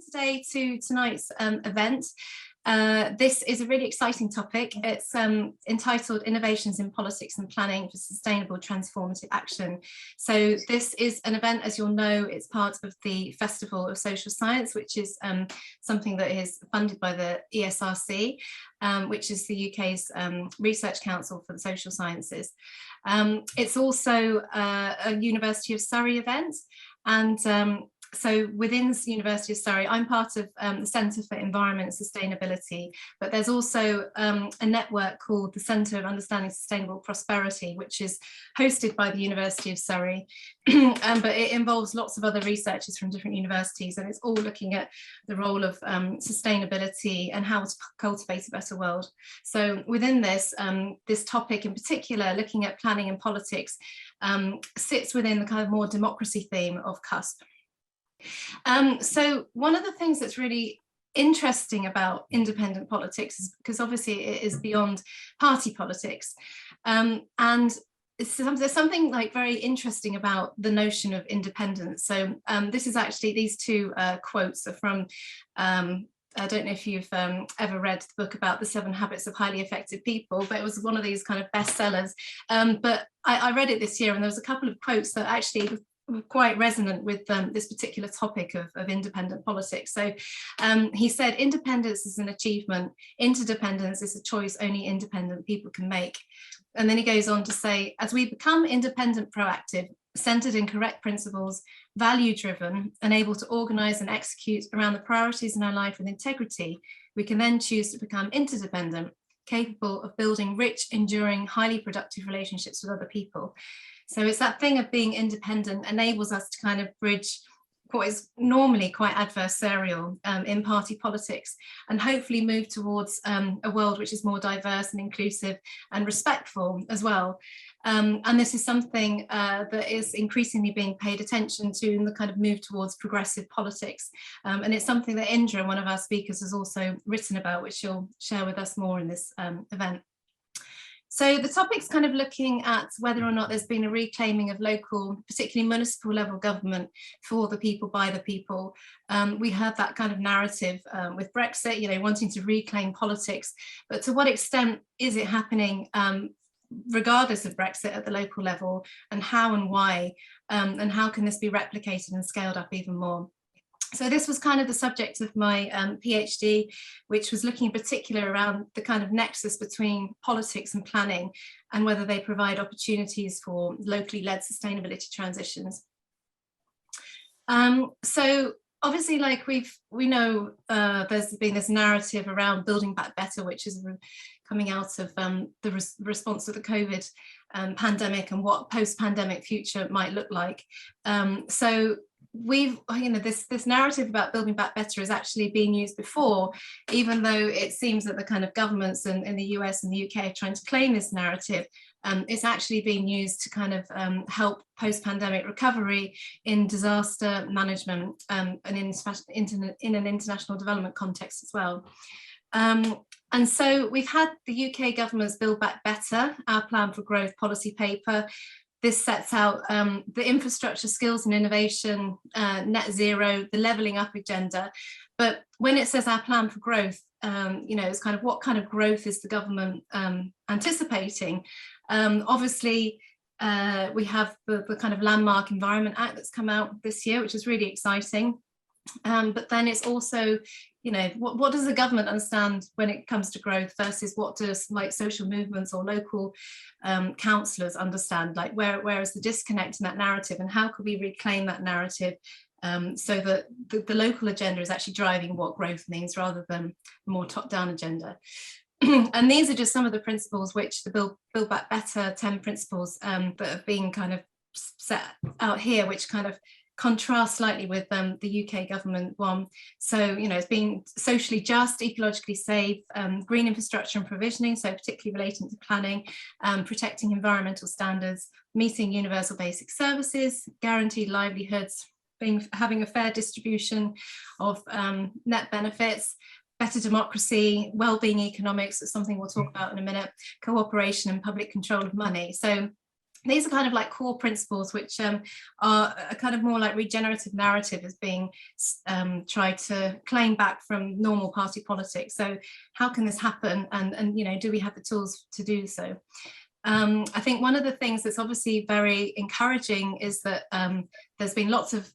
today to tonight's event. This is a really exciting topic. It's entitled Innovations in Politics and Planning for Sustainable Transformative Action. So this is an event, as you'll know, it's part of the Festival of Social Science, which is something that is funded by the ESRC, which is the UK's Research Council for the Social Sciences. It's also a University of Surrey event, and so within the University of Surrey, I'm part of the Centre for Environment and Sustainability, but there's also a network called the Centre of Understanding Sustainable Prosperity, which is hosted by the University of Surrey, but it involves lots of other researchers from different universities, and it's all looking at the role of sustainability and how to cultivate a better world. So within this, this topic in particular, looking at planning and politics, sits within the kind of more democracy theme of CUSP. So one of the things that's really interesting about independent politics is because obviously it is beyond party politics, and there's something like very interesting about the notion of independence. So this is actually, these two quotes are from I don't know if you've ever read the book about the 7 Habits of Highly Effective People, but it was one of these kind of bestsellers. But I read it this year, and there was a couple of quotes that actually quite resonant with this particular topic of independent politics. So he said, independence is an achievement, interdependence is a choice only independent people can make. And then he goes on to say, as we become independent, proactive, centered in correct principles, value driven, and able to organize and execute around the priorities in our life with integrity, we can then choose to become interdependent, capable of building rich, enduring, highly productive relationships with other people. So it's that thing of being independent enables us to kind of bridge what is normally quite adversarial in party politics, and hopefully move towards a world which is more diverse and inclusive and respectful as well. And this is something that is increasingly being paid attention to in the kind of move towards progressive politics. And it's something that Indra, one of our speakers, has also written about, which she'll share with us more in this event. So the topic's kind of looking at whether or not there's been a reclaiming of local, particularly municipal level government for the people, by the people. We heard that kind of narrative with Brexit, you know, wanting to reclaim politics, but to what extent is it happening regardless of Brexit at the local level, and how and why, and how can this be replicated and scaled up even more? So this was kind of the subject of my PhD, which was looking in particular around the kind of nexus between politics and planning, and whether they provide opportunities for locally led sustainability transitions. So obviously, like we know there's been this narrative around building back better, which is coming out of the response to the COVID pandemic and what post-pandemic future might look like. So we've, you know, this narrative about building back better is actually being used before, even though it seems that the kind of governments in the US and the UK are trying to claim this narrative. It's actually being used to kind of help post-pandemic recovery in disaster management and in an international development context as well. And so we've had the UK government's Build Back Better, our plan for growth policy paper. This sets out the infrastructure, skills and innovation, net zero, the levelling up agenda. But when it says our plan for growth, you know, it's kind of what kind of growth is the government anticipating? Obviously, we have the kind of landmark Environment Act that's come out this year, which is really exciting. But then it's also, you know, what does the government understand when it comes to growth versus what does like social movements or local councillors understand? Like where is the disconnect in that narrative, and how could we reclaim that narrative so that the local agenda is actually driving what growth means rather than a more top-down agenda? And these are just some of the principles which the Build Back Better 10 principles that have been kind of set out here, which kind of contrast slightly with the UK government one. So, you know, it's being socially just, ecologically safe, green infrastructure and provisioning, so particularly relating to planning, protecting environmental standards, meeting universal basic services, guaranteed livelihoods, having a fair distribution of net benefits, better democracy, wellbeing economics, is something we'll talk about in a minute, cooperation and public control of money. So these are kind of like core principles which are a kind of more like regenerative narrative as being tried to claim back from normal party politics. So how can this happen, and you know, do we have the tools to do so? I think one of the things that's obviously very encouraging is that there's been lots of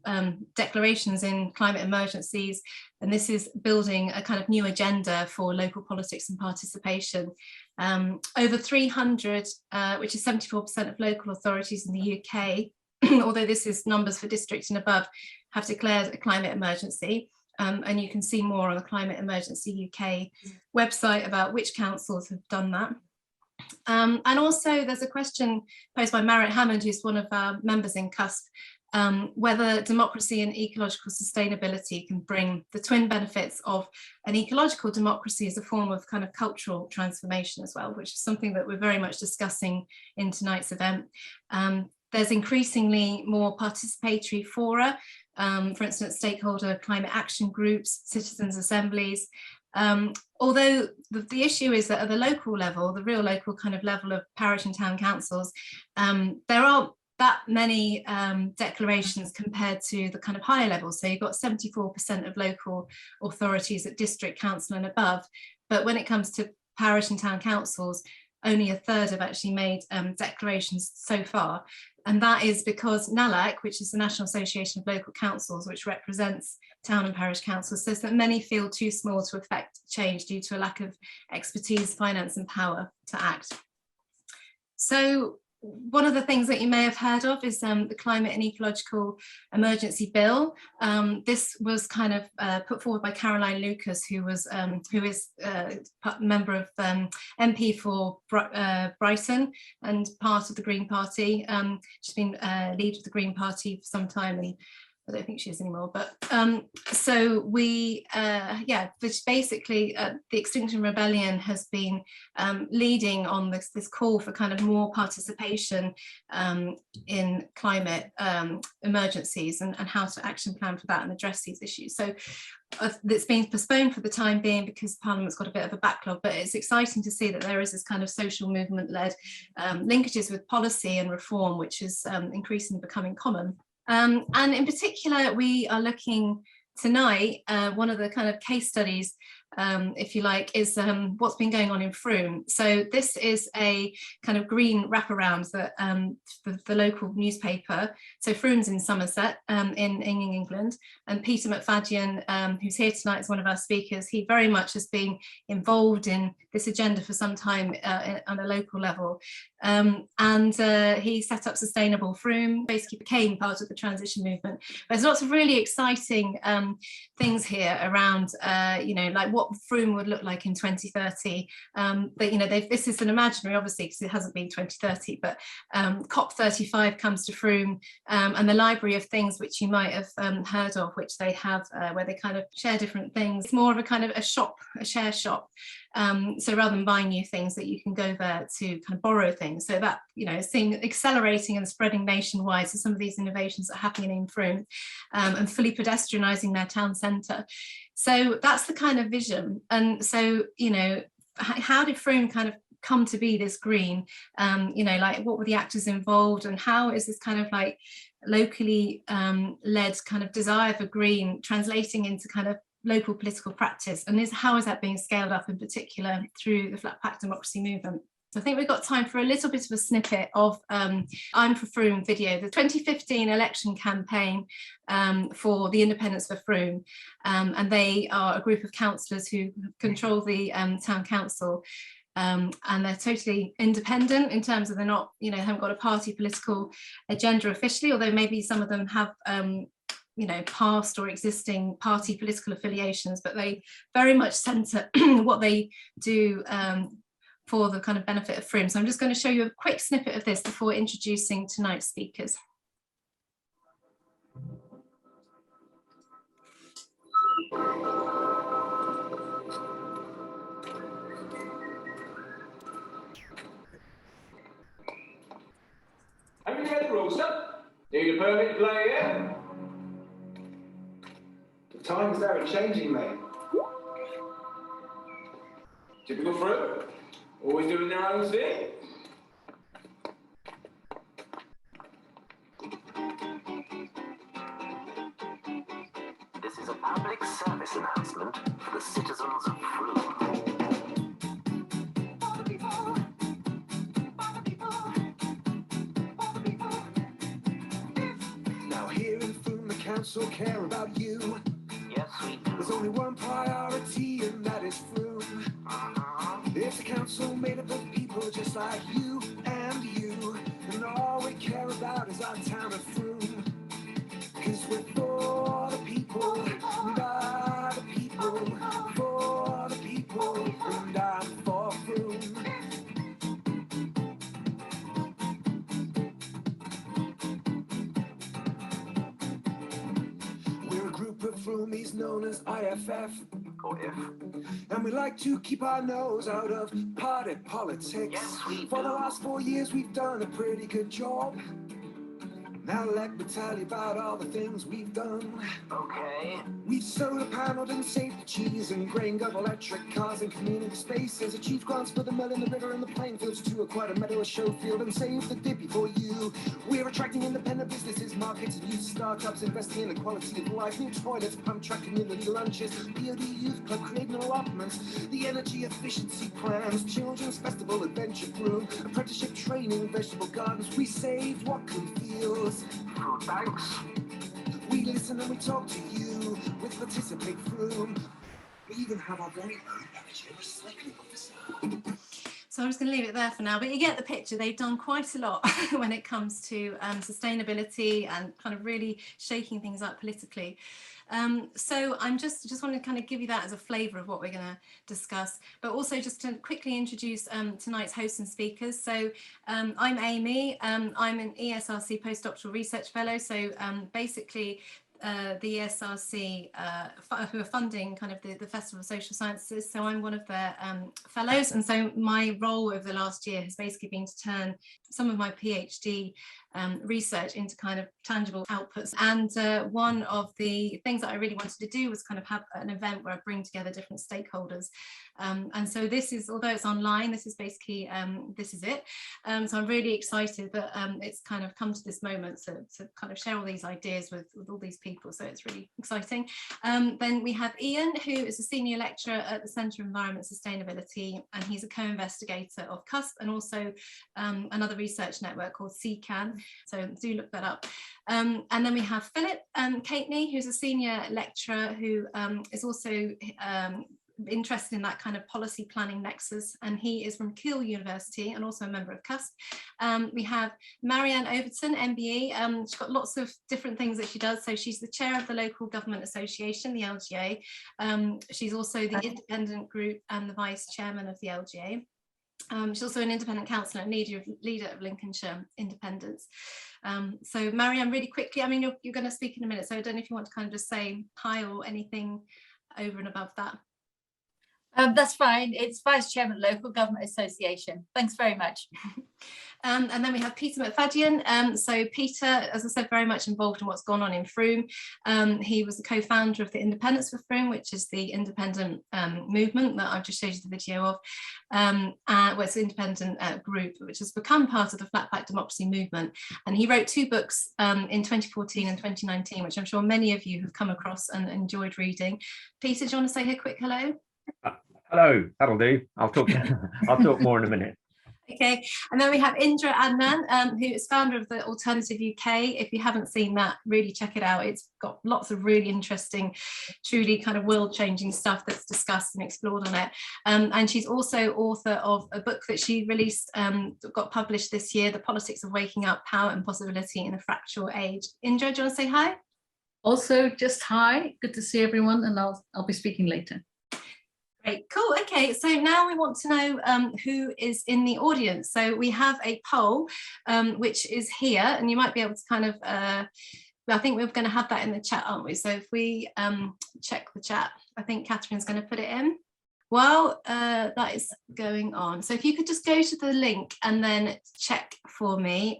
declarations in climate emergencies, and this is building a kind of new agenda for local politics and participation. Over 300, which is 74% of local authorities in the UK, although this is numbers for districts and above, have declared a climate emergency. And you can see more on the Climate Emergency UK website about which councils have done that. And also there's a question posed by Marriott Hammond, who's one of our members in CUSP, whether democracy and ecological sustainability can bring the twin benefits of an ecological democracy as a form of kind of cultural transformation as well, which is something that we're very much discussing in tonight's event. There's increasingly more participatory fora, for instance, stakeholder climate action groups, citizens' assemblies. Although the issue is that at the local level, the real local kind of level of parish and town councils, there aren't that many declarations compared to the kind of higher levels. So you've got 74% of local authorities at district council and above, but when it comes to parish and town councils, only a third have actually made declarations so far. And that is because NALAC, which is the National Association of Local Councils, which represents town and parish councils, says that many feel too small to affect change due to a lack of expertise, finance and power to act. So one of the things that you may have heard of is the Climate and Ecological Emergency Bill. This was kind of put forward by Caroline Lucas, who is a member of MP for Brighton and part of the Green Party. She's been lead of the Green Party for some time, and I don't think she is anymore, but so we, which basically the Extinction Rebellion has been leading on this call for kind of more participation in climate emergencies and how to action plan for that and address these issues. So it's been postponed for the time being because Parliament's got a bit of a backlog, but it's exciting to see that there is this kind of social movement-led linkages with policy and reform, which is increasingly becoming common. And in particular, we are looking tonight, one of the kind of case studies, if you like, is what's been going on in Frome. So this is a kind of green wraparound that the local newspaper, so Frome's in Somerset in England, and Peter Mcfadyen, who's here tonight as one of our speakers, he very much has been involved in this agenda for some time on a local level. And he set up Sustainable Frome, basically became part of the transition movement. There's lots of really exciting things here around, you know, like what Frome would look like in 2030. But, you know, this is an imaginary, obviously, because it hasn't been 2030, but COP35 comes to Frome, and the library of things which you might have heard of, which they have, where they kind of share different things. It's more of a kind of a shop, a share shop. So rather than buying new things, that you can go there to kind of borrow things. So that, you know, seeing accelerating and spreading nationwide. So some of these innovations are happening in Frome, and fully pedestrianising their town centre. So that's the kind of vision. And so, you know, how did Frome kind of come to be this green? You know, like what were the actors involved, and how is this kind of like locally led kind of desire for green translating into kind of local political practice, and how is that being scaled up in particular through the Flatpack Democracy movement? So I think we've got time for a little bit of a snippet of I'm for Frome video, the 2015 election campaign for the Independence for Frome, and they are a group of councillors who control the town council. And they're totally independent in terms of they're not, you know, haven't got a party political agenda officially, although maybe some of them have you know, past or existing party political affiliations, but they very much centre what they do for the kind of benefit of Frome. So I'm just going to show you a quick snippet of this before introducing tonight's speakers. Have you heard the rules, sir? Need a permit to play here? The times there are changing, mate. Typical Frome, always doing their own thing. public service announcement for the citizens of Frome. Now here in Frome, the council care about you. Yes, we do. There's only one priority, and that is Frome. It's a council made up of people just like you and you, and all we care about is our town of Frome. 'Cause we're for the people, and by the people, for the people, and I'm for Frome. We're a group of Fromies known as IFF, Or if. and we like to keep our nose out of party politics. Yes, we For the do. last 4 years we've done a pretty good job. Now let me tell you about all the things we've done. Okay. We've solar paneled and saved the cheese and grain, got electric cars and community spaces, achieved grants for the mill in the river and the plain fields to acquire a meadow, a show field, and save the dippy for you. We're attracting independent businesses, markets, and youth startups, investing in the quality of life, new toilets, pump track community lunches, POD youth club, creating allotments, the energy efficiency plans, children's festival, adventure room, apprenticeship training, vegetable gardens. We saved what can feels. Food banks. We listen and we talk to you with Participate Frome. We even have our very own energy recycling officer. So I'm just going to leave it there for now, but you get the picture. They've done quite a lot when it comes to sustainability and kind of really shaking things up politically. So I'm just want to kind of give you that as a flavour of what we're going to discuss, but also just to quickly introduce tonight's hosts and speakers. So I'm Amy. I'm an ESRC postdoctoral research fellow. So basically the ESRC who are funding kind of the Festival of Social Sciences. So I'm one of their fellows, and so my role over the last year has basically been to turn some of my PhD research into kind of tangible outputs. And one of the things that I really wanted to do was kind of have an event where I bring together different stakeholders. And so this is, although it's online, this is basically, this is it. So I'm really excited that it's kind of come to this moment to kind of share all these ideas with all these people. So it's really exciting. Then we have Ian, who is a senior lecturer at the Centre of Environment Sustainability, and he's a co-investigator of CUSP and also another research network called CCAN. So do look that up. And then we have Philip Cateney, who's a senior lecturer who is also interested in that kind of policy planning nexus, and he is from Keele University and also a member of CUSP. We have Marianne Overton, MBE. She's got lots of different things that she does. So she's the chair of the Local Government Association, the LGA. She's also the independent group and the vice chairman of the LGA. She's also an independent councillor and leader of Lincolnshire Independence. So Marianne, really quickly, I mean, you're going to speak in a minute, so I don't know if you want to kind of just say hi or anything over and above that. That's fine. It's Vice Chairman, Local Government Association. Thanks very much. And then we have Peter Mcfadyen. So Peter, as I said, very much involved in what's gone on in Frome. He was the co-founder of the Independence for Frome, which is the independent movement that I've just showed you the video of. Well, it's an independent group which has become part of the Flatpack Democracy movement. And he wrote 2 books in 2014 and 2019, which I'm sure many of you have come across and enjoyed reading. Peter, do you want to say a quick hello? Hello, that'll do. I'll talk more in a minute. Okay, and then we have Indra Admin, who is founder of the Alternative UK. If you haven't seen that, really check it out. It's got lots of really interesting, truly kind of world-changing stuff that's discussed and explored on it. And she's also author of a book that she released, got published this year, The Politics of Waking Up, Power and Possibility in a Fractal Age. Indra, do you want to say hi? Also, just hi, good to see everyone, and I'll be speaking later. Great, cool. Okay, so now we want to know who is in the audience. So we have a poll, which is here, and you might be able to kind of, I think we're going to have that in the chat, aren't we? So if we check the chat, I think Catherine's going to put it in. While that is going on, so if you could just go to the link and then check for me.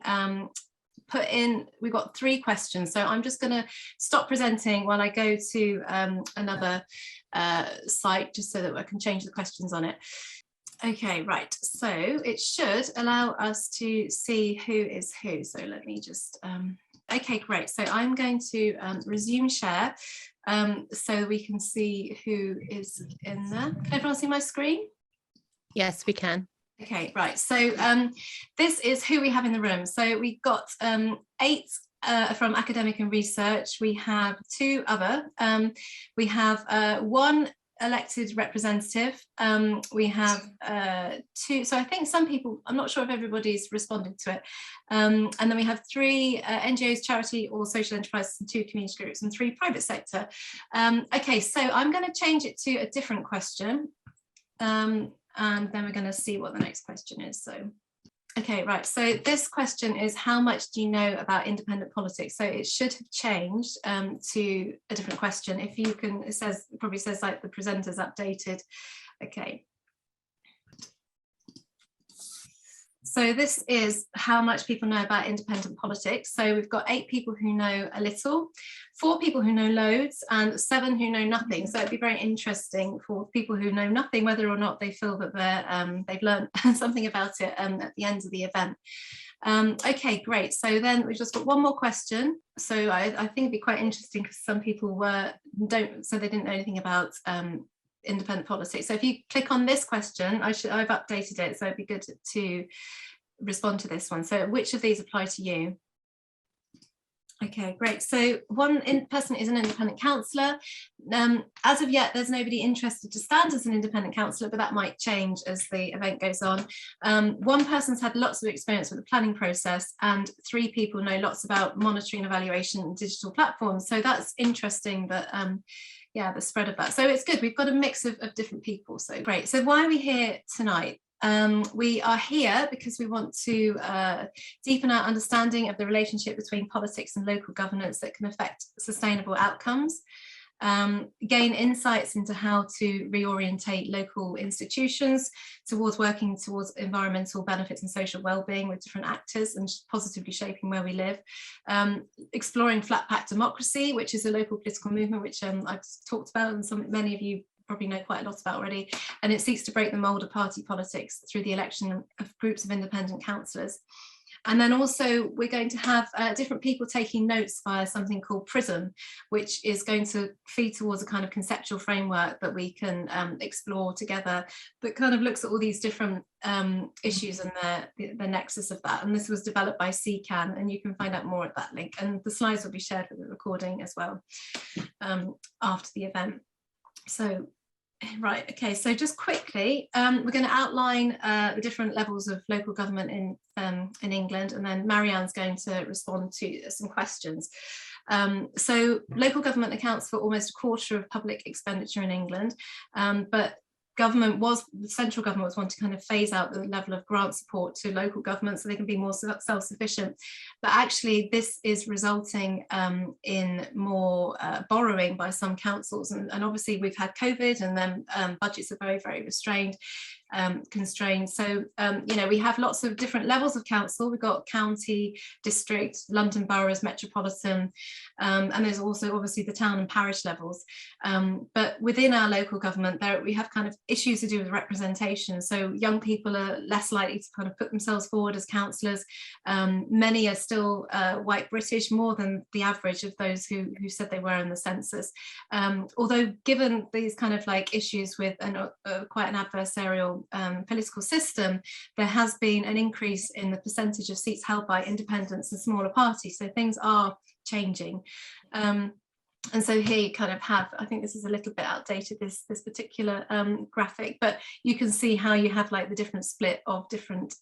Put in, we've got 3 questions, so I'm just going to stop presenting while I go to another site, just so that I can change the questions on it. Okay, right, so it should allow us to see who is who. So let me just okay, great. So I'm going to resume share, so we can see who is in there. Can everyone see my screen? Yes, we can. Okay, right. So this is who we have in the room. So we've got 8 from academic and research. We have 2 other. We have 1 elected representative. We have 2. So I think some people, I'm not sure if everybody's responded to it. And then we have 3 NGOs, charity or social enterprises, and 2 community groups, and 3 private sector. Okay, so I'm going to change it to a different question. And then we're going to see what the next question is. So, okay, right. So this question is, how much do you know about independent politics? So it should have changed to a different question. If you can, it says, it probably says like the presenter's updated. Okay. So this is how much people know about independent politics. So we've got 8 people who know a little, 4 people who know loads, and 7 who know nothing. So it'd be very interesting for people who know nothing, whether or not they feel that they've learned something about it at the end of the event. Okay, great. So then we've just got one more question. So I think it'd be quite interesting because some people they didn't know anything about independent politics. So if you click on this question, I've updated it, so it'd be good to respond to this one. So which of these apply to you? Okay, great. So one person is an independent councillor. As of yet, there's nobody interested to stand as an independent councillor, but that might change as the event goes on. 1 person's had lots of experience with the planning process, and 3 people know lots about monitoring, evaluation, and digital platforms. So that's interesting that yeah, the spread of that. So it's good. We've got a mix of different people. So great. So why are we here tonight? We are here because we want to deepen our understanding of the relationship between politics and local governance that can affect sustainable outcomes, gain insights into how to reorientate local institutions towards working towards environmental benefits and social well-being with different actors and positively shaping where we live, exploring Flatpack Democracy, which is a local political movement which I've talked about, and many of you probably know quite a lot about already, and it seeks to break the mould of party politics through the election of groups of independent councillors. And then also we're going to have different people taking notes via something called Prism, which is going to feed towards a kind of conceptual framework that we can explore together, that kind of looks at all these different issues and the nexus of that. And this was developed by CCAN, and you can find out more at that link. And the slides will be shared with the recording as well after the event. So, right, okay, so just quickly, we're going to outline the different levels of local government in England, and then Marianne's going to respond to some questions. So local government accounts for almost a quarter of public expenditure in England, but the central government was wanting to kind of phase out the level of grant support to local government so they can be more self-sufficient. But actually this is resulting in more borrowing by some councils, and obviously we've had COVID, and then budgets are very, very constrained. So, you know, we have lots of different levels of council. We've got county, district, London boroughs, metropolitan, and there's also obviously the town and parish levels. But within our local government, we have kind of issues to do with representation. So young people are less likely to kind of put themselves forward as councillors. Many are still white British, more than the average of those who said they were in the census. Although given these kind of like issues with quite an adversarial political system, there has been an increase in the percentage of seats held by independents and smaller parties. So things are changing. And so here you kind of have, I think this is a little bit outdated, this particular graphic, but you can see how you have like the different split of different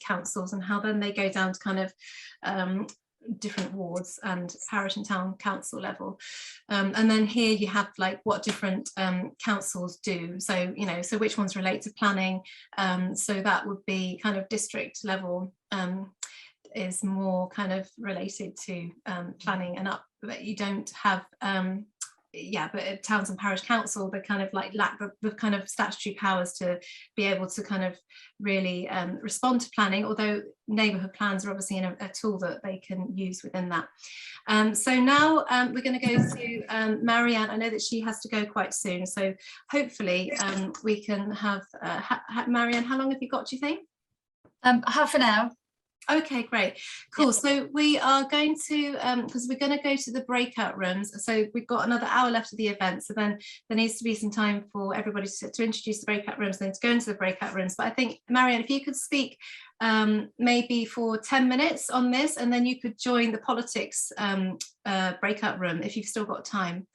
councils, and how then they go down to kind of different wards and parish and town council level. And then here you have like what different councils do. So, you know, so which ones relate to planning. So that would be kind of district level is more kind of related to planning and up, but you don't have but at towns and parish council, they kind of like lack the kind of statutory powers to be able to kind of really respond to planning, although neighbourhood plans are obviously a tool that they can use within that. So now we're going to go to Marianne. I know that she has to go quite soon, so hopefully we can have Marianne, how long have you got, do you think? Half an hour. Okay, great, cool. So we are going to, because we're going to go to the breakout rooms. So we've got another hour left of the event. So then there needs to be some time for everybody to introduce the breakout rooms, then to go into the breakout rooms. But I think, Marianne, if you could speak maybe for 10 minutes on this, and then you could join the politics breakout room if you've still got time.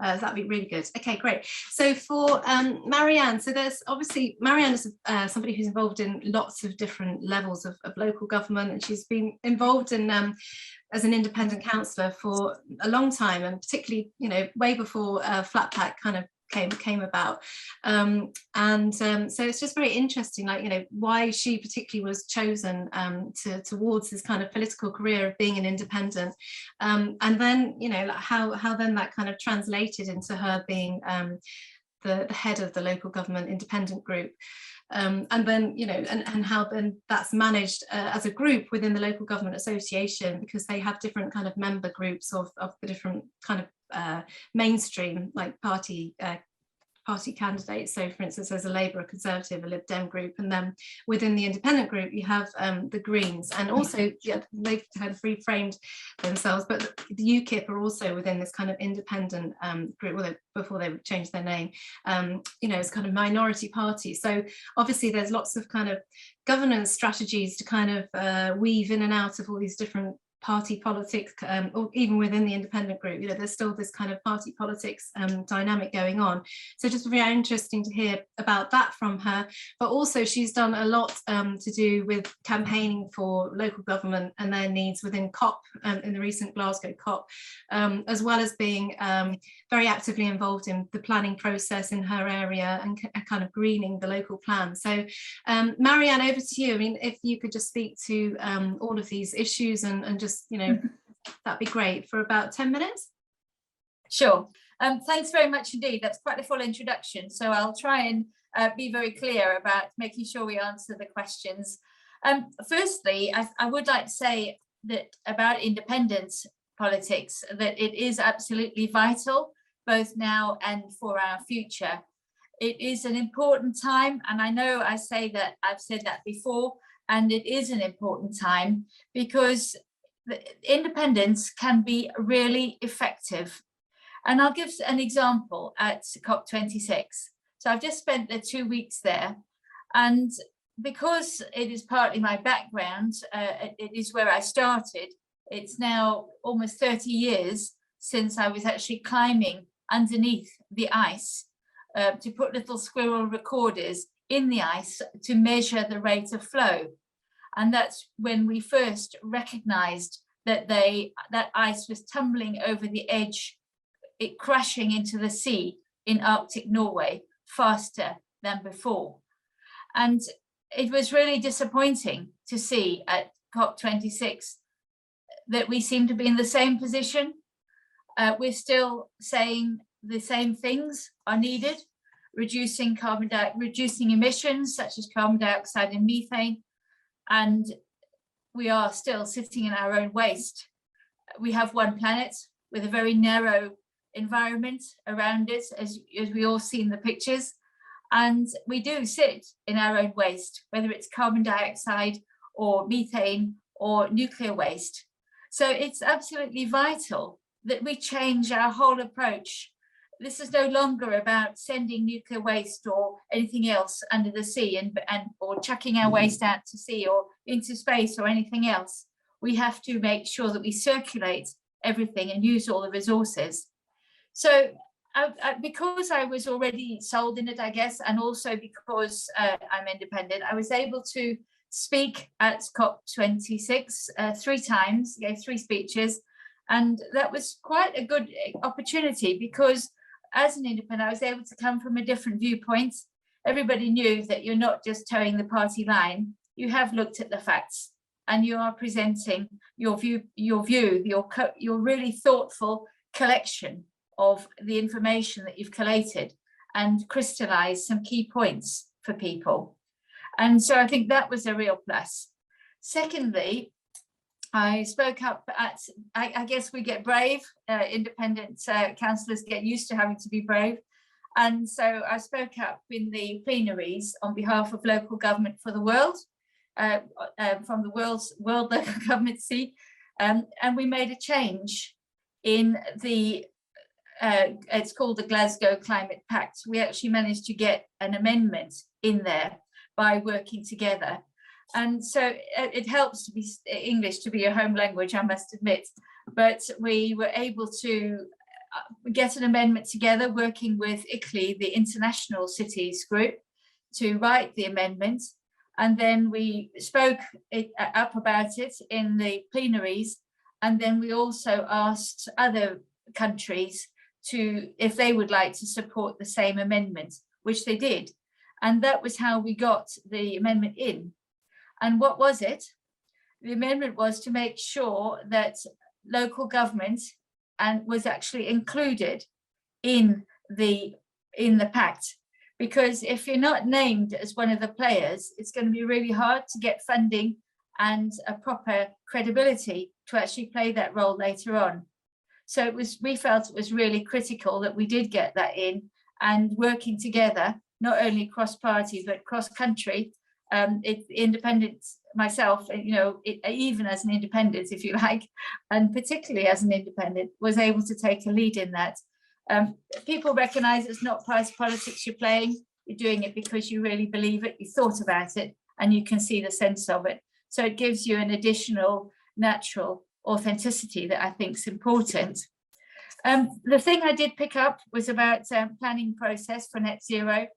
That'd be really good. Okay, great. So for Marianne, so there's obviously, Marianne is somebody who's involved in lots of different levels of local government, and she's been involved in as an independent councillor for a long time, and particularly, you know, way before Flatpack kind of came about, so it's just very interesting, like, you know, why she particularly was chosen towards this kind of political career of being an independent, and then, you know, like how then that kind of translated into her being the head of the local government independent group, and then, you know, and how then that's managed as a group within the local government association, because they have different kind of member groups of the different kind of mainstream, like party candidates. So for instance, there's a Labour, a Conservative, a Lib Dem group, and then within the independent group you have the Greens, and also, yeah, they've kind of reframed themselves, but the UKIP are also within this kind of independent group, well, before they changed their name, you know, as kind of minority party. So obviously there's lots of kind of governance strategies to kind of weave in and out of all these different party politics, or even within the independent group, you know, there's still this kind of party politics dynamic going on. So just very interesting to hear about that from her. But also she's done a lot to do with campaigning for local government and their needs within COP, in the recent Glasgow COP, as well as being very actively involved in the planning process in her area and kind of greening the local plan. So Marianne, over to you. I mean, if you could just speak to all of these issues and just, you know, that'd be great for about 10 minutes. Sure. Thanks very much indeed. That's quite a full introduction. So I'll try and be very clear about making sure we answer the questions. Firstly, I would like to say that about independence politics, that it is absolutely vital, both now and for our future. It is an important time, and I know I say that, I've said that before, and it is an important time because independence can be really effective. And I'll give an example at COP26. So I've just spent the 2 weeks there, and because it is partly my background, it is where I started. It's now almost 30 years since I was actually climbing underneath the ice to put little squirrel recorders in the ice to measure the rate of flow. And that's when we first recognized that that ice was tumbling over the edge, it crashing into the sea in Arctic Norway faster than before. And it was really disappointing to see at COP26 that we seem to be in the same position. We're still saying the same things are needed, reducing emissions such as carbon dioxide and methane, and we are still sitting in our own waste. We have one planet with a very narrow environment around it, as we all see in the pictures, and we do sit in our own waste, whether it's carbon dioxide or methane or nuclear waste. So it's absolutely vital that we change our whole approach. This is no longer about sending nuclear waste or anything else under the sea or chucking our waste out to sea or into space or anything else. We have to make sure that we circulate everything and use all the resources. So because I was already sold in it, I guess, and also because I'm independent, I was able to speak at COP26 3 times, gave 3 speeches, and that was quite a good opportunity because as an independent, I was able to come from a different viewpoint. Everybody knew that you're not just towing the party line, you have looked at the facts and you are presenting your really thoughtful collection of the information that you've collated and crystallized some key points for people. And so I think that was a real plus. Secondly, I spoke up at, I guess we get brave, independent councillors get used to having to be brave. And so I spoke up in the plenaries on behalf of local government for the world. from the World Local Governmency, and we made a change in the, it's called the Glasgow Climate Pact. We actually managed to get an amendment in there by working together. And so it helps to be English to be a home language, I must admit, but we were able to get an amendment together working with ICLEI, the International Cities Group, to write the amendment. And then we spoke up about it in the plenaries. And then we also asked other countries to, if they would like to support the same amendment, which they did. And that was how we got the amendment in. And what was it? The amendment was to make sure that local government was actually included in the pact. Because if you're not named as one of the players, it's going to be really hard to get funding and a proper credibility to actually play that role later on. So we felt it was really critical that we did get that in, and working together, not only cross-party, but cross-country. Independent myself, even as an independent, if you like, and particularly as an independent, was able to take a lead in that. People recognise it's not party politics you're playing. You're doing it because you really believe it, you thought about it, and you can see the sense of it. So it gives you an additional natural authenticity that I think is important. The thing I did pick up was about planning process for net zero.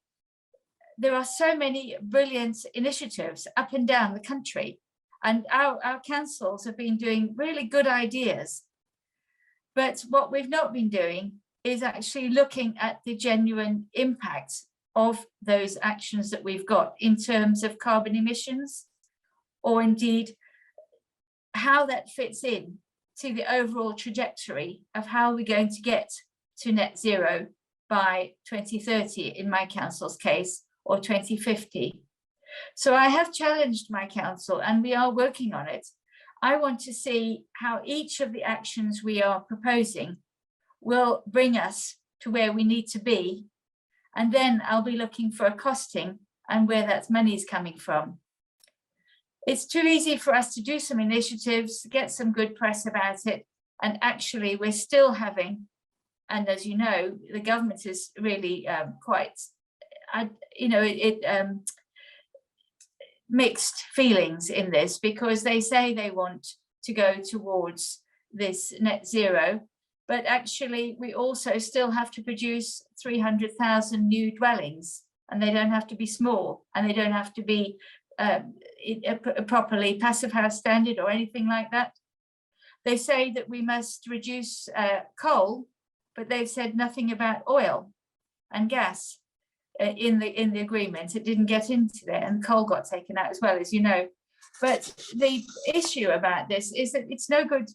There are so many brilliant initiatives up and down the country, and our councils have been doing really good ideas. But what we've not been doing is actually looking at the genuine impact of those actions that we've got in terms of carbon emissions, or indeed how that fits in to the overall trajectory of how we're going to get to net zero by 2030 in my council's case, or 2050. So I have challenged my council, and we are working on it. I want to see how each of the actions we are proposing will bring us to where we need to be. And then I'll be looking for a costing and where that money is coming from. It's too easy for us to do some initiatives, get some good press about it, and actually we're still having, and as you know, the government is really quite, mixed feelings in this, because they say they want to go towards this net zero, but actually we also still have to produce 300,000 new dwellings, and they don't have to be small, and they don't have to be properly passive house standard or anything like that. They say that we must reduce coal, but they've said nothing about oil and gas in the agreement. It didn't get into there, and coal got taken out as well, as you know. But the issue about this is that it's no good.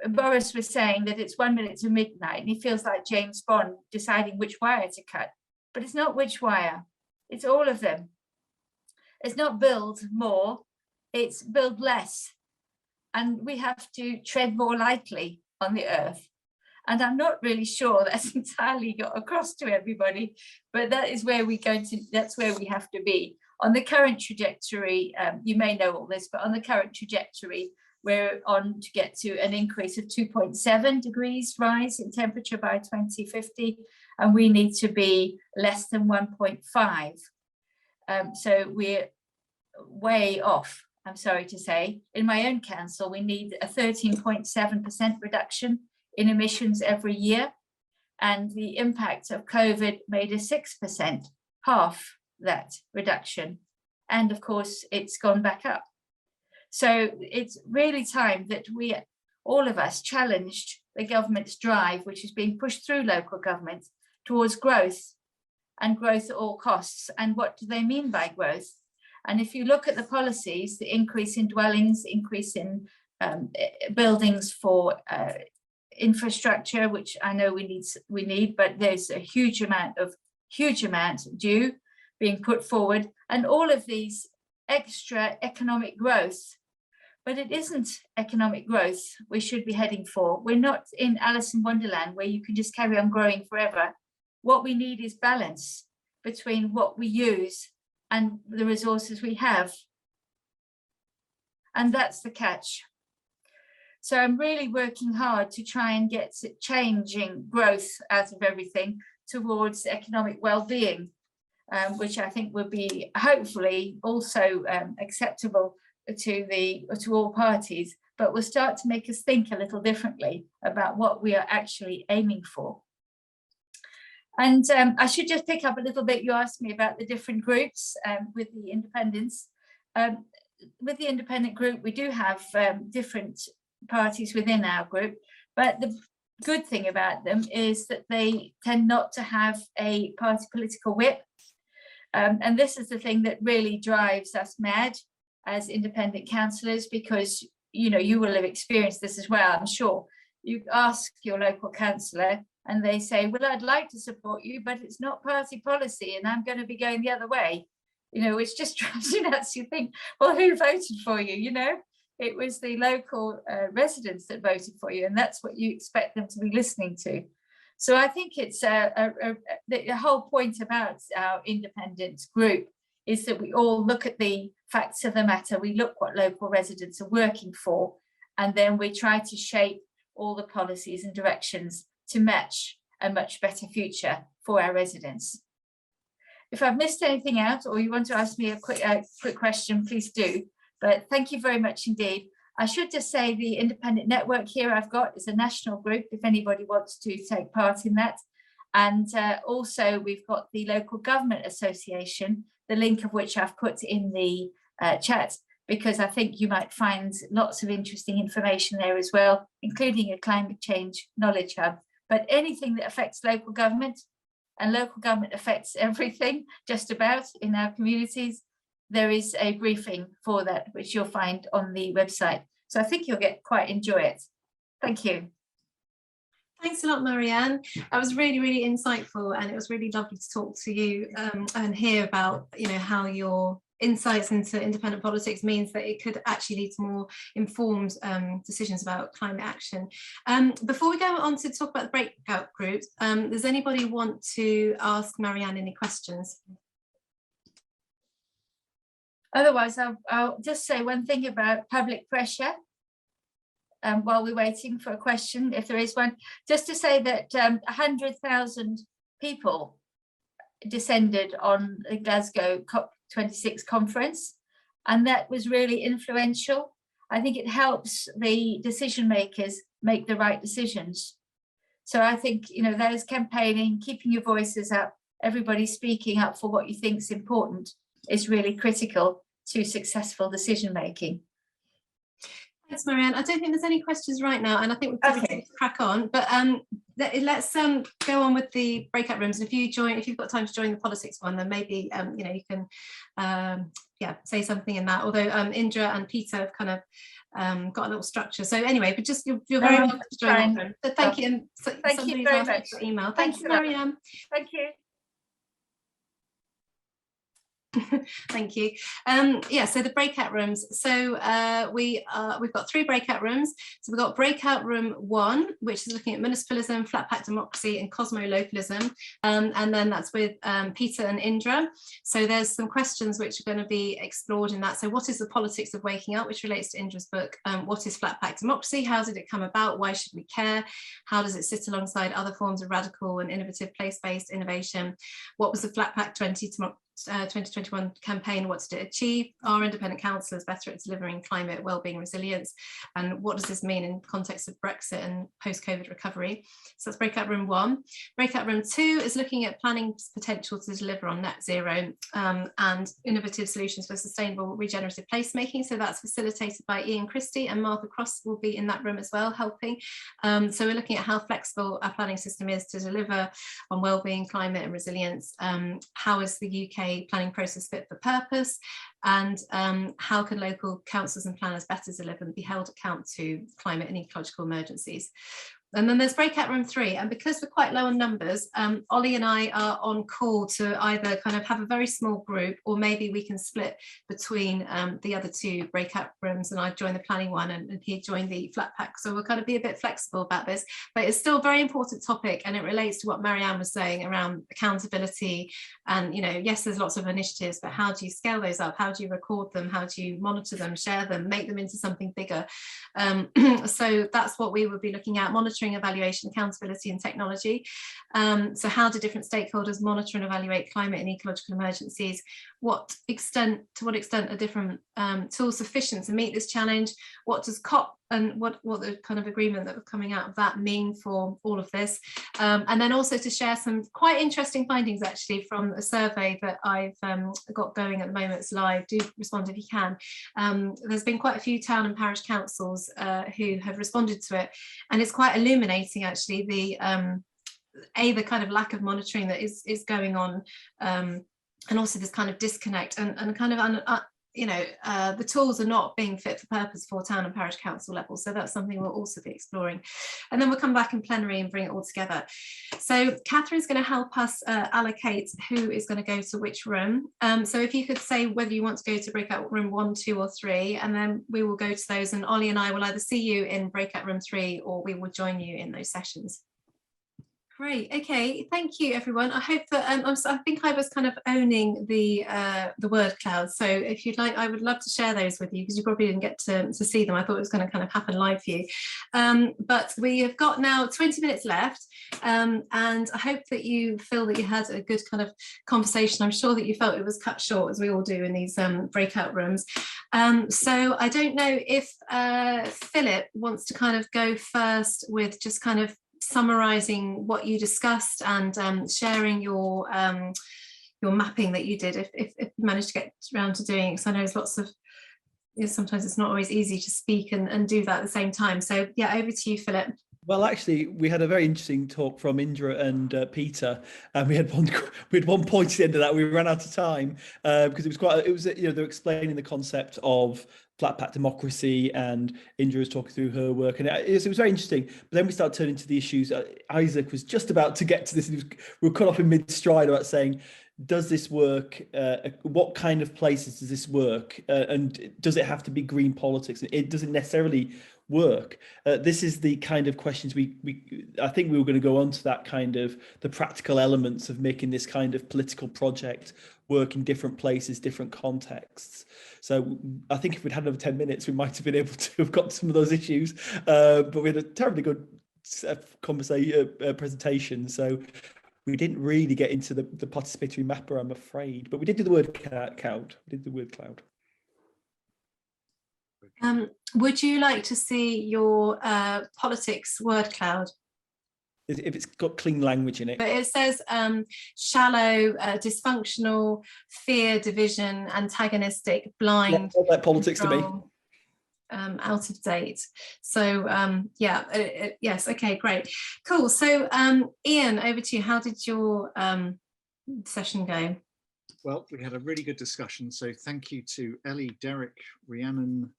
Boris was saying that it's 1 minute to midnight, and he feels like James Bond deciding which wire to cut. But it's not which wire, it's all of them. It's not build more, it's build less. And we have to tread more lightly on the earth. And I'm not really sure that's entirely got across to everybody, but that is where that's where we have to be. On the current trajectory, you may know all this, but on the current trajectory, we're on to get to an increase of 2.7 degrees rise in temperature by 2050, and we need to be less than 1.5. So we're way off, I'm sorry to say. In my own council, we need a 13.7% reduction in emissions every year, and the impact of COVID made a 6%, half that reduction, and of course it's gone back up. So it's really time that we, all of us, challenged the government's drive, which is being pushed through local government, towards growth, and growth at all costs. And what do they mean by growth? And if you look at the policies, the increase in dwellings, increase in buildings for infrastructure, which I know we need, but there's a huge amount due being put forward, and all of these extra economic growth. But it isn't economic growth we should be heading for. We're not in Alice in Wonderland where you can just carry on growing forever. What we need is balance between what we use and the resources we have. And that's the catch. So I'm really working hard to try and get changing growth out of everything towards economic well-being, which I think would be hopefully also acceptable to all parties, but will start to make us think a little differently about what we are actually aiming for. And I should just pick up a little bit. You asked me about the different groups with the independents. With the independent group, we do have different parties within our group, but the good thing about them is that they tend not to have a party political whip. And this is the thing that really drives us mad as independent councillors, because you will have experienced this as well, I'm sure. You ask your local councillor and they say, well, I'd like to support you, but it's not party policy and I'm going to be going the other way, which just drives you nuts. You think, well, who voted for you? It was the local residents that voted for you, and that's what you expect them to be listening to. So I think it's the whole point about our independent group is that we all look at the facts of the matter. We look what local residents are working for, and then we try to shape all the policies and directions to match a much better future for our residents. If I've missed anything out, or you want to ask me a quick question, please do. But thank you very much indeed. I should just say the independent network here I've got is a national group, if anybody wants to take part in that. And also we've got the Local Government Association, the link of which I've put in the chat, because I think you might find lots of interesting information there as well, including a climate change knowledge hub. But anything that affects local government, and local government affects everything just about in our communities, there is a briefing for that, which you'll find on the website. So I think you'll quite enjoy it. Thank you. Thanks a lot, Marianne. That was really, really insightful, and it was really lovely to talk to you and hear about, how your insights into independent politics means that it could actually lead to more informed decisions about climate action. Before we go on to talk about the breakout groups, does anybody want to ask Marianne any questions? Otherwise, I'll just say one thing about public pressure while we're waiting for a question, if there is one, just to say that 100,000 people descended on the Glasgow COP26 conference, and that was really influential. I think it helps the decision makers make the right decisions. So I think, those campaigning, keeping your voices up, everybody speaking up for what you think is important, is really critical to successful decision making. Thanks, Marianne. I don't think there's any questions right now, and I think we'll probably crack on. But let's go on with the breakout rooms. And if you've got time to join the politics one, then maybe you can say something in that. Although Indra and Peter have kind of got a little structure. So anyway, but just you're very welcome to join the room. So thank you. And thank you very much. For email. Thank you, Marianne. Thank you. Thank you. So the breakout rooms. So we've got 3 breakout rooms. So we've got breakout room 1, which is looking at municipalism, Flatpack Democracy, and cosmo-localism. And then that's with Peter and Indra. So there's some questions which are going to be explored in that. So what is the politics of waking up, which relates to Indra's book? What is Flatpack Democracy? How did it come about? Why should we care? How does it sit alongside other forms of radical and innovative place-based innovation? What was the Flatpack 2021 campaign? What did it achieve? Are independent councillors better at delivering climate, wellbeing, resilience? And what does this mean in context of Brexit and post-COVID recovery? So that's breakout room 1. Breakout room 2 is looking at planning potential to deliver on net zero and innovative solutions for sustainable regenerative placemaking. So that's facilitated by Ian Christie, and Martha Cross will be in that room as well, helping. So we're looking at how flexible our planning system is to deliver on wellbeing, climate and resilience. How is the UK planning process fit for purpose, and how can local councils and planners better deliver and be held account to climate and ecological emergencies? And then there's breakout room 3, and because we're quite low on numbers, Ollie and I are on call to either kind of have a very small group, or maybe we can split between the other 2 breakout rooms, and I join the planning one and he joined the Flatpack. So we'll kind of be a bit flexible about this, but it's still a very important topic, and it relates to what Marianne was saying around accountability. And, you know, yes, there's lots of initiatives, but how do you scale those up? How do you record them? How do you monitor them, share them, make them into something bigger? So that's what we would be looking at: monitoring, evaluation, accountability and technology. So how do different stakeholders monitor and evaluate climate and ecological emergencies? To what extent are different tools sufficient to meet this challenge? What does COP and what the kind of agreement that was coming out of that mean for all of this? And then also to share some quite interesting findings actually from a survey that I've got going at the moment. It's live, do respond if you can. There's been quite a few town and parish councils who have responded to it, and it's quite illuminating actually the kind of lack of monitoring that is going on, and also this kind of disconnect and kind of the tools are not being fit for purpose for town and parish council level. So that's something we'll also be exploring, and then we'll come back in plenary and bring it all together. So Catherine's going to help us allocate who is going to go to which room. So if you could say whether you want to go to breakout room 1, 2 or 3, and then we will go to those, and Ollie and I will either see you in breakout room 3 or we will join you in those sessions. Great. Okay. Thank you, everyone. I hope that I think I was kind of owning the word cloud. So if you'd like, I would love to share those with you, because you probably didn't get to see them. I thought it was going to kind of happen live for you. But we have got now 20 minutes left, and I hope that you feel that you had a good kind of conversation. I'm sure that you felt it was cut short, as we all do in these breakout rooms. So I don't know if Philip wants to kind of go first with just kind of summarising what you discussed and sharing your mapping that you did, if you managed to get around to doing it, because I know there's lots of, sometimes it's not always easy to speak and do that at the same time. So yeah, over to you, Philip. Well, actually, we had a very interesting talk from Indra and Peter, and we had one point at the end of that. We ran out of time because they're explaining the concept of Flatpack Democracy, and Indra was talking through her work, and it was very interesting. But then we started turning to the issues. Isaac was just about to get to this. We were cut off in mid-stride about saying, does this work? What kind of places does this work? And does it have to be green politics? It doesn't necessarily work. This is the kind of questions I think we were going to go on to, that kind of the practical elements of making this kind of political project work in different places, different contexts. So I think if we'd had another 10 minutes, we might have been able to have got some of those issues, but we had a terribly good presentation. So we didn't really get into the participatory mapper, I'm afraid, but we did do the word cloud. We did the word cloud. Would you like to see your politics word cloud? If it's got clean language in it. But it says shallow, dysfunctional, fear, division, antagonistic, blind. All that politics to me. Out of date. So yes, okay, great, cool. So Ian, over to you. How did your session go? Well, we had a really good discussion, so thank you to Ellie, Derek, Rhiannon,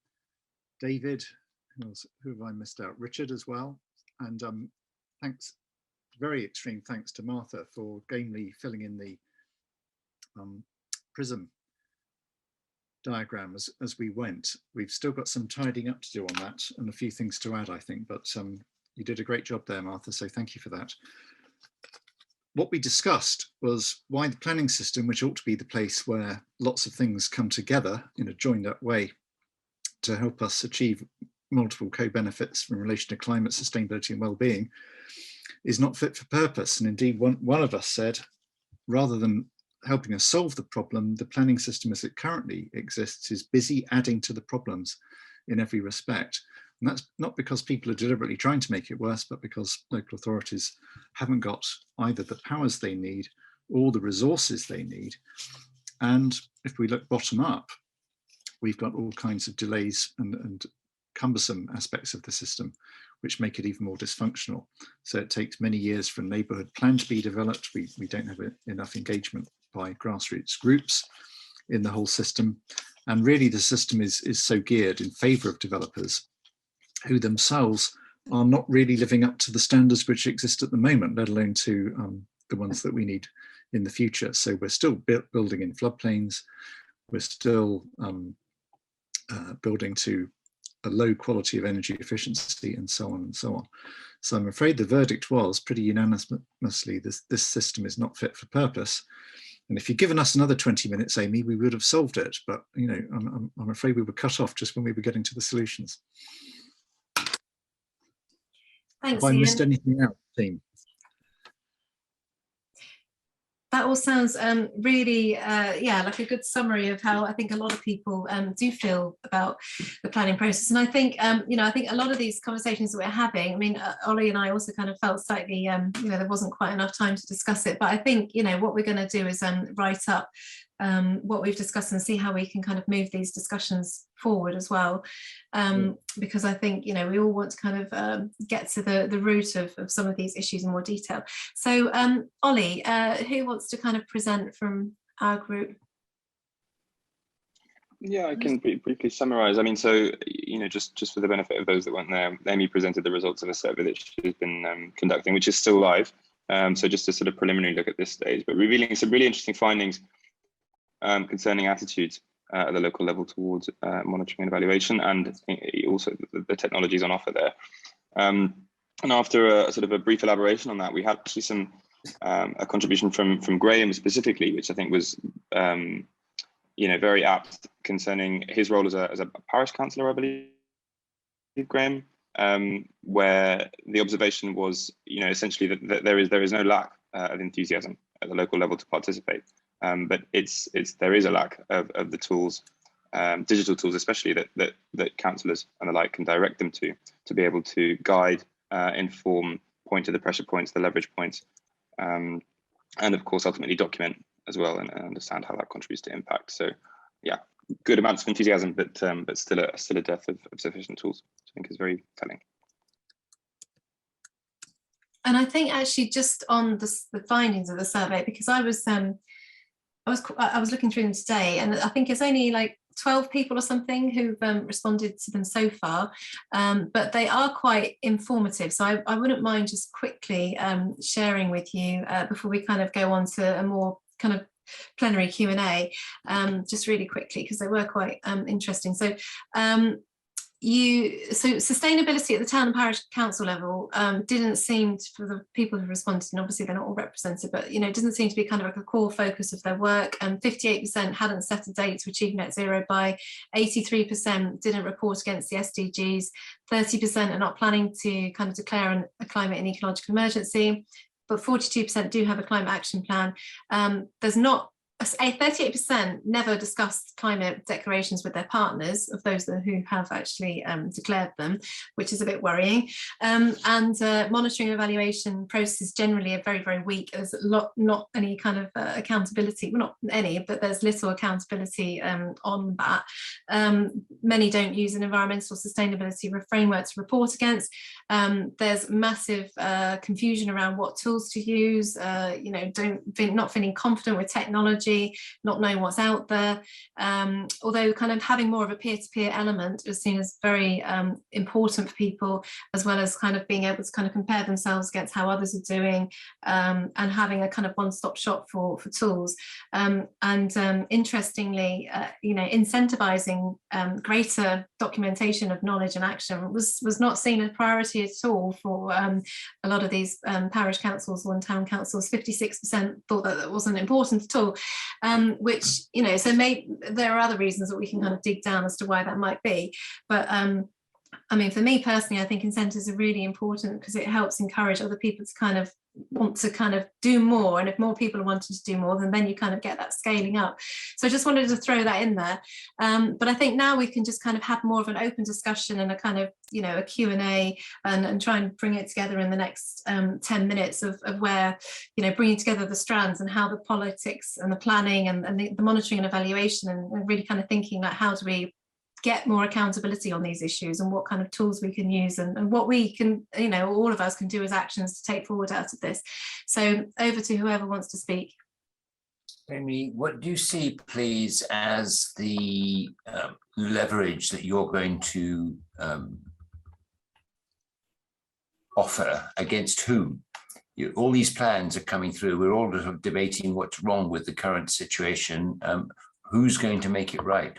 David, who have I missed out? Richard as well, and thanks, very extreme thanks to Martha for gamely filling in the prism diagram as we went. We've still got some tidying up to do on that and a few things to add, I think, but you did a great job there, Martha, so thank you for that. What we discussed was why the planning system, which ought to be the place where lots of things come together in a joined up way to help us achieve multiple co-benefits in relation to climate, sustainability and well-being, is not fit for purpose. And indeed, one of us said, rather than helping us solve the problem, the planning system as it currently exists is busy adding to the problems in every respect. And that's not because people are deliberately trying to make it worse, but because local authorities haven't got either the powers they need or the resources they need. And if we look bottom up, we've got all kinds of delays and cumbersome aspects of the system, which make it even more dysfunctional. So it takes many years for a neighbourhood plan to be developed. We don't have enough engagement by grassroots groups in the whole system. And really the system is so geared in favour of developers who themselves are not really living up to the standards which exist at the moment, let alone to the ones that we need in the future. So we're still building in floodplains, we're still building to a low quality of energy efficiency, and so on and so on. So I'm afraid the verdict was pretty unanimously this system is not fit for purpose. And if you'd given us another 20 minutes, Amy, we would have solved it. But you know, I'm afraid we were cut off just when we were getting to the solutions. Thanks, Have I Ian. missed anything out, team? That all sounds really, yeah, like a good summary of how I think a lot of people do feel about the planning process. And I think, you know, I think a lot of these conversations that we're having, I mean, Ollie and I also kind of felt slightly, you know, there wasn't quite enough time to discuss it. But I think, you know, what we're going to do is write up what we've discussed and see how we can kind of move these discussions forward as well. Because I think, you know, we all want to kind of get to the root of some of these issues in more detail. So Ollie, who wants to kind of present from our group? Yeah, I can briefly summarize. I mean, so, you know, just for the benefit of those that weren't there, Amy presented the results of a survey that she's been conducting, which is still live. So just a sort of preliminary look at this stage, but revealing some really interesting findings concerning attitudes at the local level towards monitoring and evaluation, and also the technologies on offer there. And after a sort of a brief elaboration on that, we had actually some a contribution from Graham specifically, which I think was you know, very apt concerning his role as a parish councillor, I believe, Graham, where the observation was, you know, essentially that there is no lack of enthusiasm at the local level to participate. But there is a lack of the tools, digital tools especially, that councillors and the like can direct them to be able to guide, inform, point to the pressure points, the leverage points, and of course ultimately document as well and understand how that contributes to impact. So yeah, good amounts of enthusiasm, but still a dearth of sufficient tools, which I think is very telling. And I think actually just on the findings of the survey, because I was looking through them today, and I think it's only like 12 people or something who've responded to them so far, but they are quite informative. So I wouldn't mind just quickly sharing with you before we kind of go on to a more kind of plenary Q&A, just really quickly, because they were quite interesting. So sustainability at the town and parish council level didn't seem to, for the people who responded, and obviously they're not all represented, but you know, it doesn't seem to be kind of like a core focus of their work. 58% hadn't set a date to achieve net zero by, 83% didn't report against the SDGs, 30% are not planning to kind of declare a climate and ecological emergency, but 42% do have a climate action plan. There's not 38% never discussed climate declarations with their partners, of those who have actually declared them, which is a bit worrying. And monitoring and evaluation processes generally are very, very weak. There's not any kind of accountability, well, not any, but there's little accountability on that. Many don't use an environmental sustainability framework to report against. There's massive confusion around what tools to use, you know, not feeling confident with technology, not knowing what's out there, although kind of having more of a peer-to-peer element is seen as very important for people, as well as kind of being able to kind of compare themselves against how others are doing, and having a kind of one-stop shop for tools. And interestingly, you know, incentivizing greater documentation of knowledge and action was not seen as priority at all for a lot of these parish councils or town councils. 56% thought that wasn't important at all. Which, you know, so maybe there are other reasons that we can kind of dig down as to why that might be. But I mean, for me personally, I think incentives are really important because it helps encourage other people to kind of want to kind of do more. And if more people are wanting to do more, then you kind of get that scaling up. So I just wanted to throw that in there. But I think now we can just kind of have more of an open discussion and a kind of, you know, a Q&A and try and bring it together in the next 10 minutes of where, you know, bringing together the strands and how the politics and the planning and the monitoring and evaluation and really kind of thinking like, how do we get more accountability on these issues and what kind of tools we can use and what we can, you know, all of us can do as actions to take forward out of this. So over to whoever wants to speak. Amy, what do you see, please, as the leverage that you're going to offer against whom? All these plans are coming through. We're all debating what's wrong with the current situation. Who's going to make it right?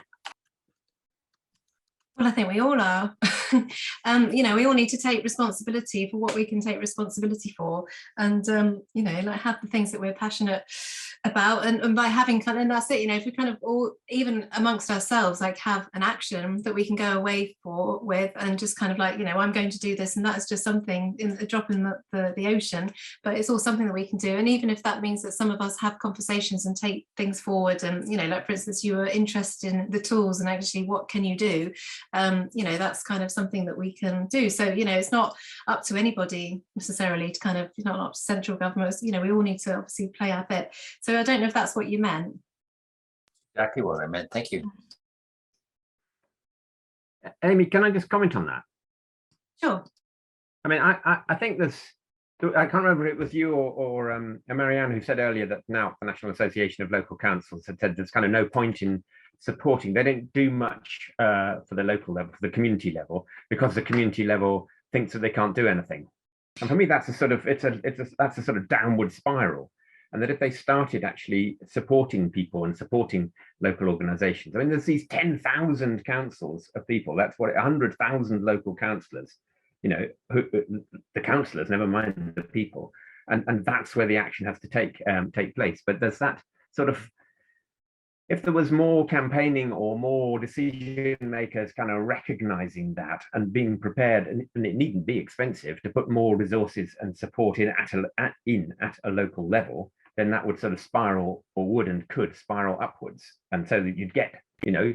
Well, I think we all are. You know, we all need to take responsibility for what we can take responsibility for, and you know, like have the things that we're passionate about, and by having kind of, and that's it. You know, if we kind of all, even amongst ourselves, like have an action that we can go away with, and just kind of like, you know, I'm going to do this, and that's just something in a drop in the ocean, but it's all something that we can do. And even if that means that some of us have conversations and take things forward, and you know, like for instance, you were interested in the tools and actually what can you do. You know, that's kind of something that we can do. So, you know, it's not up to anybody necessarily to kind of, you know, not up to central governments, you know, we all need to obviously play our bit. So I don't know if that's what you meant. Exactly what I meant. Thank you. Amy, can I just comment on that? Sure. I mean, I think there's, I can't remember if it was you or Marianne who said earlier that now the National Association of Local Councils had said there's kind of no point in supporting. They don't do much for the local level, for the community level, because the community level thinks that they can't do anything. And for me, that's a sort of that's a sort of downward spiral. And that if they started actually supporting people and supporting local organisations, I mean, there's these 10,000 councils of people. That's what 100,000 local councillors. You know, the councillors, never mind the people, and that's where the action has to take place. But there's that sort of, if there was more campaigning or more decision makers kind of recognizing that and being prepared, and it needn't be expensive, to put more resources and support in at a local level, then that would sort of spiral, or would and could spiral upwards, and so that you'd get, you know,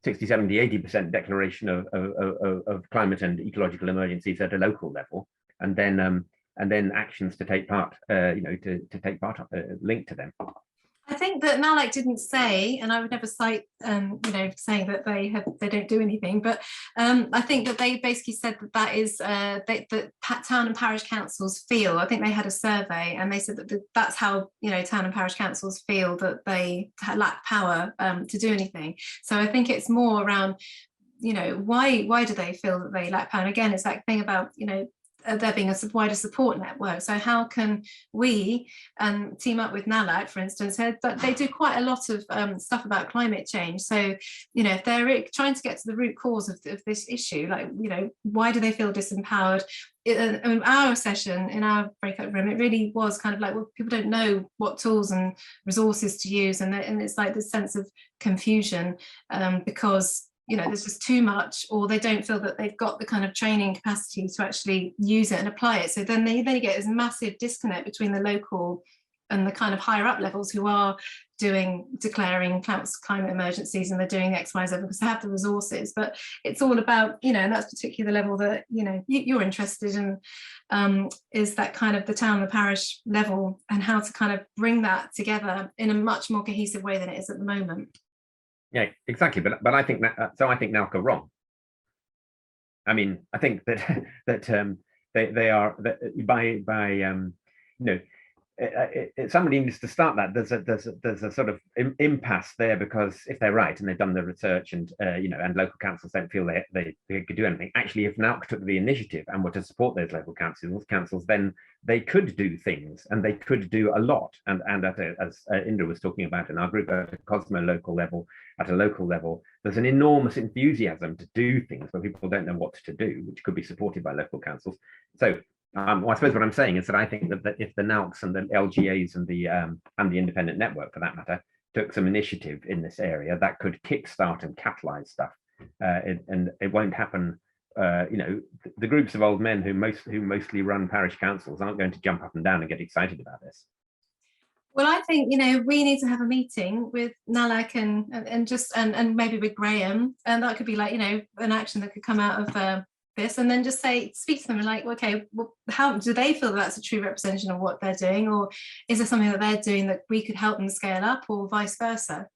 60, 70, 80% declaration of climate and ecological emergencies at a local level, and then actions to take part, you know, to take part linked to them. I think that NALAC didn't say, and I would never cite, you know, saying that they don't do anything, but I think that they basically said that that is that town and parish councils feel. I think they had a survey, and they said that that's how, you know, town and parish councils feel, that they lack power to do anything. So I think it's more around, you know, why do they feel that they lack power? And again, it's that thing about, you know, there being a wider support network. So how can we team up with NALAC, for instance? They do quite a lot of stuff about climate change. So, you know, if they're trying to get to the root cause of this issue, like, you know, why do they feel disempowered? In our session, in our breakout room, it really was kind of like, well, people don't know what tools and resources to use, and it's like this sense of confusion because, you know, there's just too much, or they don't feel that they've got the kind of training capacity to actually use it and apply it. So then they get this massive disconnect between the local and the kind of higher up levels who are declaring climate emergencies, and they're doing X, Y, Z because they have the resources. But it's all about, you know, and that's particularly the level that, you know, you're interested in, is that kind of the town, the parish level, and how to kind of bring that together in a much more cohesive way than it is at the moment. Yeah, exactly. But I think that I think NALC are wrong. I mean, I think that they are by you know, somebody needs to start that. There's a sort of impasse there, because if they're right and they've done the research, and you know, and local councils don't feel they could do anything. Actually, if NALC took the initiative and were to support those local councils, then they could do things, and they could do a lot. And as Indra was talking about in our group, at a Cosmo local level, at a local level, there's an enormous enthusiasm to do things, but people don't know what to do, which could be supported by local councils. So well, I suppose what I'm saying is that I think that if the NALCs and the LGAs and the independent network, for that matter, took some initiative in this area, that could kickstart and catalyze stuff, and it won't happen. You know, the groups of old men who mostly run parish councils aren't going to jump up and down and get excited about this. Well, I think, you know, we need to have a meeting with NALAC and maybe with Graham, and that could be like, you know, an action that could come out of this, and then just speak to them and like, okay, well, how do they feel that that's a true representation of what they're doing, or is there something that they're doing that we could help them scale up, or vice versa?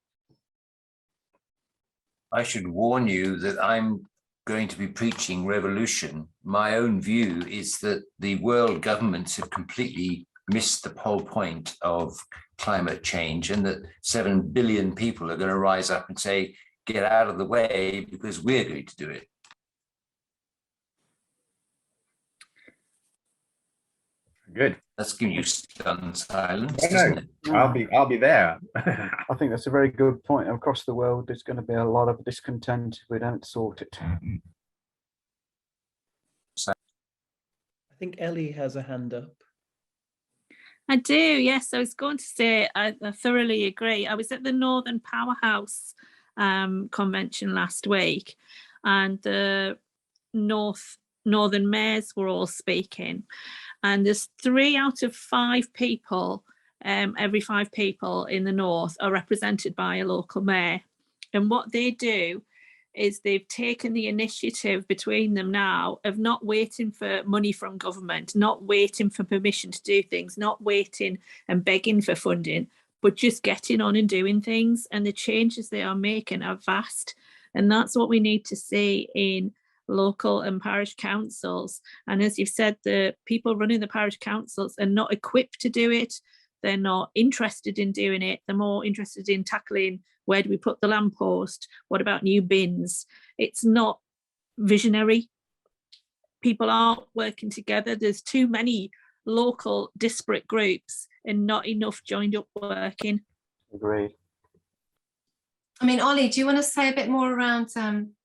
I should warn you that I'm going to be preaching revolution. My own view is that the world governments have completely missed the whole point of climate change, and that 7 billion people are going to rise up and say, get out of the way because we're going to do it. Good. That's giving you stunned silence, I know. isn't it? I'll be there. I think that's a very good point. Across the world, there's going to be a lot of discontent if we don't sort it. I think Ellie has a hand up. I do, yes. I was going to say I thoroughly agree. I was at the Northern Powerhouse convention last week, and the Northern mayors were all speaking. And there's 3 out of 5 people, every 5 people in the North are represented by a local mayor. And what they do is they've taken the initiative between them now of not waiting for money from government, not waiting for permission to do things, not waiting and begging for funding, but just getting on and doing things. And the changes they are making are vast. And that's what we need to see in local and parish councils. And as you've said, the people running the parish councils are not equipped to do it. They're not interested in doing it. They're more interested in tackling, where do we put the lamppost? What about new bins? It's not visionary. People aren't working together. There's too many local disparate groups and not enough joined up working. Agreed. I mean, Ollie, do you want to say a bit more around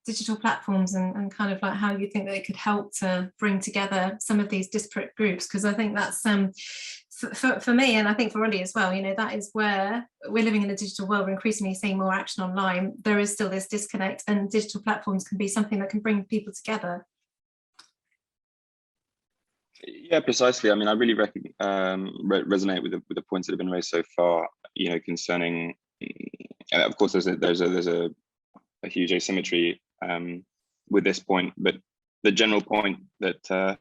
digital platforms and kind of like how you think they could help to bring together some of these disparate groups? Because I think that's for me, and I think for Ollie as well, you know, that is where we're living in a digital world. We're increasingly seeing more action online. There is still this disconnect, and digital platforms can be something that can bring people together. Yeah, precisely. I mean, I really resonate with the points that have been raised so far. You know, concerning, of course, there's a huge asymmetry with this point, but the general point that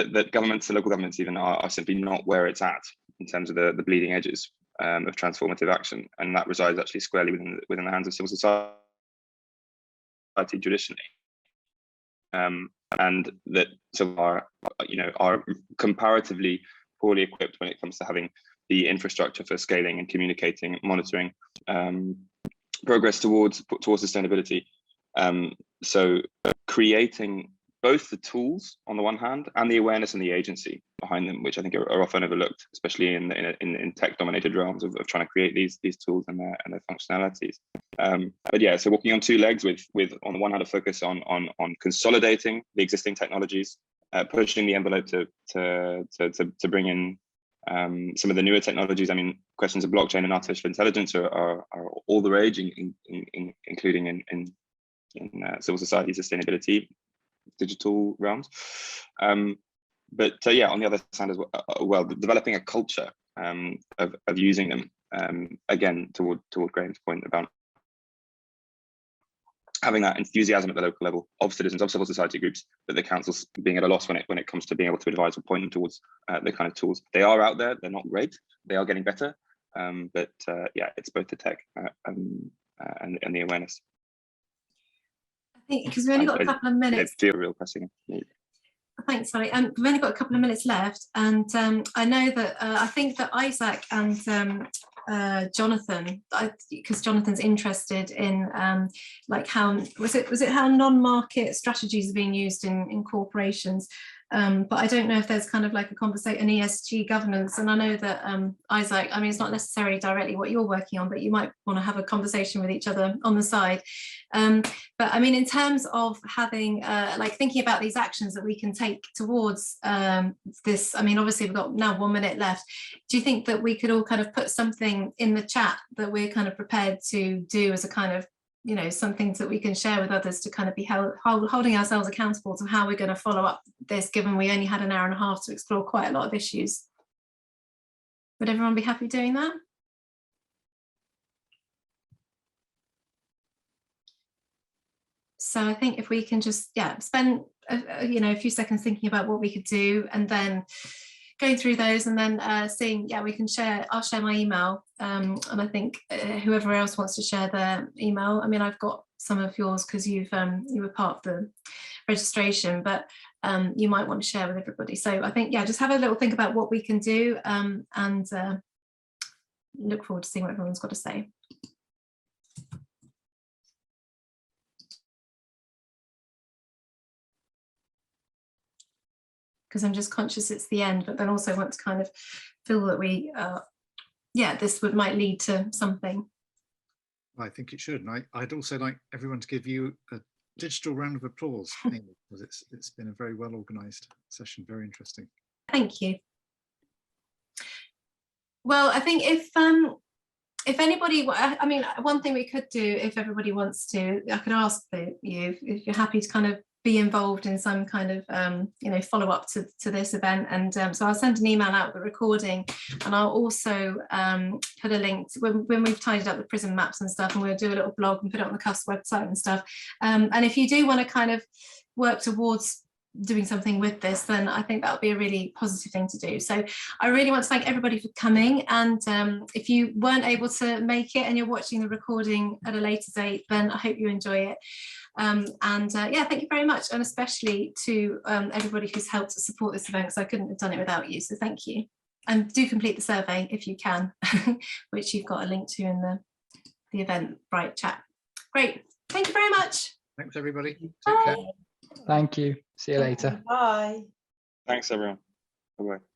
that governments, the local governments even, are simply not where it's at in terms of the bleeding edges of transformative action, and that resides actually squarely within the hands of civil society traditionally. And that so are comparatively poorly equipped when it comes to having the infrastructure for scaling and communicating, monitoring progress towards sustainability. So creating both the tools on the one hand and the awareness and the agency behind them, which I think are often overlooked, especially in tech-dominated realms of trying to create these tools and their functionalities. But yeah, so walking on 2 legs with on the one hand a focus on consolidating the existing technologies, pushing the envelope to bring in some of the newer technologies. I mean, questions of blockchain and artificial intelligence are all the rage, including in civil society sustainability digital realms. But yeah, on the other side as well, developing a culture of using them, again, toward Graham's point about having that enthusiasm at the local level of citizens, of civil society groups, but the councils being at a loss when it comes to being able to advise or point them towards the kind of tools. They are out there, they're not great, they are getting better, but yeah, it's both the tech and the awareness. I think because we've only got a couple of minutes. Feel real pressing need. Thanks, sorry. We've only got a couple of minutes left, and I know that I think that Isaac and Jonathan, because Jonathan's interested in like how was it how non-market strategies are being used in corporations. But I don't know if there's kind of like a conversation, an ESG governance. And I know that Isaac, I mean, it's not necessarily directly what you're working on, but you might want to have a conversation with each other on the side. But I mean, in terms of having, like thinking about these actions that we can take towards this, I mean, obviously we've got now 1 minute left. Do you think that we could all kind of put something in the chat that we're kind of prepared to do as a kind of, you know, some things that we can share with others to kind of be holding ourselves accountable to how we're going to follow up this, given we only had an hour and a half to explore quite a lot of issues? Would everyone be happy doing that? So I think if we can just, yeah, spend a few seconds thinking about what we could do, and then going through those, and then seeing, yeah, we can share, I'll share my email, and I think whoever else wants to share their email. I mean, I've got some of yours because you were part of the registration, but you might want to share with everybody. So I think, yeah, just have a little think about what we can do, and look forward to seeing what everyone's got to say. because I'm just conscious it's the end, but then also want to kind of feel that we, yeah, this might lead to something. I think it should. And I'd also like everyone to give you a digital round of applause, Amy, because it's been a very well organised session, very interesting. Thank you. Well, I think if anybody, I mean, one thing we could do, if everybody wants to, I could ask you if you're happy to kind of be involved in some kind of you know, follow up to this event, and so I'll send an email out with a recording, and I'll also put a link to, when we've tidied up the prison maps and stuff, and we'll do a little blog and put it on the CUS website and stuff, and if you do want to kind of work towards doing something with this, then I think that would be a really positive thing to do. So I really want to thank everybody for coming, and if you weren't able to make it and you're watching the recording at a later date, then I hope you enjoy it. Yeah, thank you very much, and especially to everybody who's helped to support this event, because I couldn't have done it without you, so thank you. And do complete the survey if you can, which you've got a link to in the Eventbrite chat. Great, thank you very much. Thanks everybody. Bye. Take care. Thank you. See you later. Bye. Thanks everyone. Bye-bye.